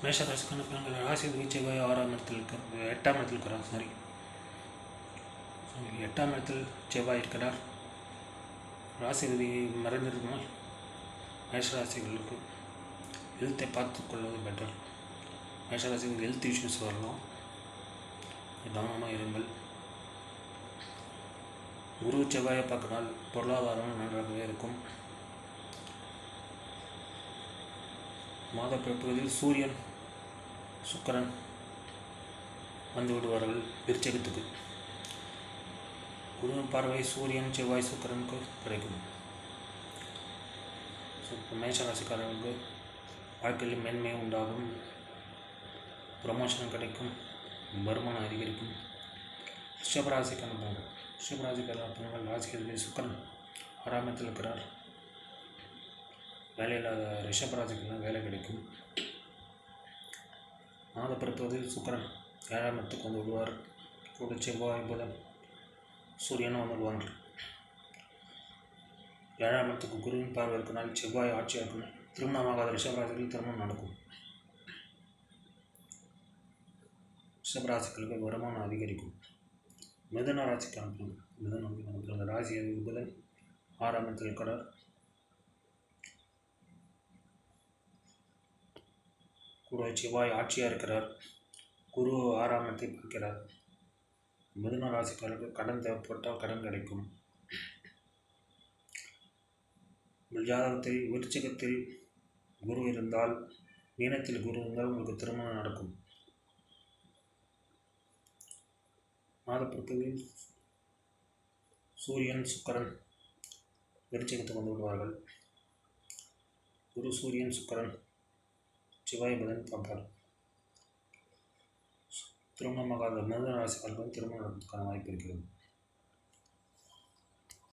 மேஷ ராசிக்கான பலன்கள். ராசி செவ்வாய் 6ஆம் இடத்தில் இருக்கிறார், 8ஆம் இடத்தில் இருக்கிறார். சாரி, 8ஆம் இடத்தில் செவ்வாய் இருக்கிறார். ராசிபதி மறைந்திருந்தால் மேஷராசிகளுக்கு ஹெல்த்தை பார்த்துக்கொள்வது பெட்டர். மேஷராசிக்கு ஹெல்த் இஷ்யூஸ் வரலாம், கவனமாக இருங்கள். குரு செவ்வாயை பார்க்கனால் பொருளாதாரம் நன்றாகவே இருக்கும். மாத பிறப்புகளில் சூரியன் சுக்கிரன் வந்து விடுவார்கள் விருச்சகத்துக்கு. குரு பார்வை சூரியன் செவ்வாய் சுக்கிரனுக்கு கிடைக்கும். மேஷ ராசிக்காரர்களுக்கு வாழ்க்கையில் மேன்மை உண்டாகும், ப்ரமோஷன் கிடைக்கும், வருமானம் அதிகரிக்கும். ரிஷபராசிக்கான பலன்கள். ரிஷபராசிக்கான பலன்கள். ராசிக்கு சுக்கிரன் 6ஆம் இடத்தில் இருக்கிறார். வேலையில்லாத ரிஷபராசிக்கெல்லாம் வேலை கிடைக்கும். மாத பிறப்பதில் சுக்கிரன் 7ஆம் இடத்துக்கு வந்து விடுவார். கூட செவ்வாய் புதன் சூரியனும் வந்து விடுவார்கள். 7ஆம் இடத்துக்கு குருவின் பார்வை இருக்கிறனால் செவ்வாய் ஆட்சியாக இருக்கணும். திருமணமாகாத ரிஷபராசிகளில் திருமணம் நடக்கும். ரிஷபராசிகளுக்கு வருமானம் அதிகரிக்கும். மிதுன ராசிக்கான பலன்கள். மிதுன ராசி புதன் 6ஆம் இடத்தில் இருக்கிறார். கூட செவ்வாய் ஆட்சியாக இருக்கிறார். குரு 6ஆம் இடத்தை பார்க்கிறார். மிதுன ராசிக்காரருக்கு கடன் தேவைப்பட்டால் கடன் கிடைக்கும். ஜாதகத்தில் விருச்சிகத்தில் குரு இருந்தால், மீனத்தில் குரு இருந்தால் உங்களுக்கு திருமணம் நடக்கும். மாதப்பிறப்பில் சூரியன் சுக்கிரன் விருச்சிகத்துக்கு வந்து விடுவார்கள். குரு சூரியன் சுக்கிரன் செவ்வாய் புதன் பார்ப்பார். திருமணமாகாத மிதுன ராசிக்காரர்களுக்கு திருமணம் நடப்பதற்கான வாய்ப்பு இருக்கிறது.